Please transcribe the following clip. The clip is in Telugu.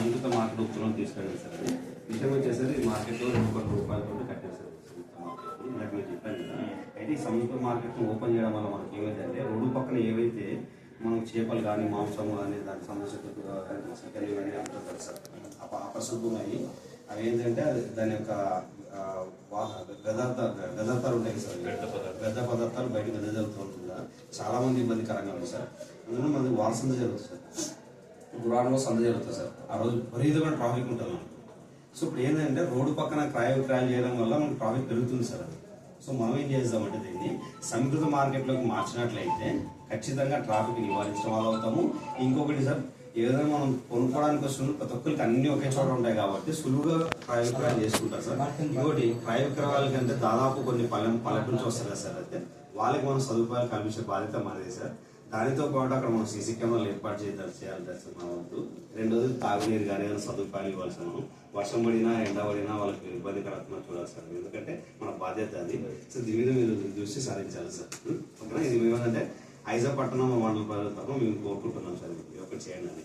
సంయుక్త మార్కెట్ ఉత్తరం తీసుకెళ్ళారు సార్. అది విషయం వచ్చేసరికి మార్కెట్లో 2 కోట్ల రూపాయలతో కట్టారు సార్ సంయుక్త మార్కెట్. ఇందాక మీరు చెప్పాను కదా. అయితే ఈ సంయుక్త మార్కెట్ని ఓపెన్ చేయడం వల్ల మనకి ఏమైందంటే రోడ్డు పక్కన ఏవైతే మనం చేపలు కానీ మాంసం కానీ దానికి సంబంధించిన చికెన్ ఇవన్నీ అమ్ముతుంటారు సార్. అపశుద్ధమయ్యి అవి ఏంటంటే దాని యొక్క గదార్థాలు ఉంటాయి సార్. వ్యర్థ పదార్థాలు బయటకు వెదజల్లుతుంటుందా చాలా మంది ఇబ్బందికరంగా ఉంది సార్. అందులో మనకి వార సంద జరుగుతుంది సార్, గురాడంలో సంద జరుగుతుంది సార్. ఆ రోజు విపరీతమైన ట్రాఫిక్ ఉంటుంది మనకు. సో ఇప్పుడు ఏంటంటే రోడ్డు పక్కన క్రయ విక్రయాలు చేయడం వల్ల మనకు ట్రాఫిక్ పెరుగుతుంది సార్. అది సో మనం ఏం చేద్దామంటే దీన్ని సమీకృత మార్కెట్లోకి మార్చినట్లయితే ఖచ్చితంగా ట్రాఫిక్ నివారించడం వల్ల అవుతాము. ఇంకొకటి సార్, ఏదైనా మనం కొనుక్కోవడానికి వస్తున్న ప్రతి ఒక్కరికి అన్ని ఒకే చోట ఉంటాయి కాబట్టి సులువుగా క్రయ విక్రయాలు చేసుకుంటారు సార్. ఇంకోటి క్రయ విక్రయాలకంటే దాదాపు కొన్ని పల్లెటూరు నుంచి వస్తారు కదా సార్. అయితే వాళ్ళకి మనం సదుపాయాలు కల్పించే బాధ్యత మనది సార్. దానితో పాటు అక్కడ మనం సీసీ కెమెరాలు ఏర్పాటు చేయాలి సార్ మన వద్దు. రెండోది తాగునీరు కానీ ఏదైనా సదుపాయాలు ఇవ్వాలి సార్. మనం వర్షం పడినా ఎండ పడినా వాళ్ళకి ఇబ్బంది కలగకుండా చూడాలి సార్. ఎందుకంటే మన బాధ్యత అది. సో దీని మీద మీరు దృష్టి సారించాలి సార్. ఓకేనా? ఇది మేమేంటంటే ఐజా పట్టణం మండల ప్రజల తరఫున మేము కోరుకుంటున్నాం సార్. ఇది ఒకటి చేయండి అని.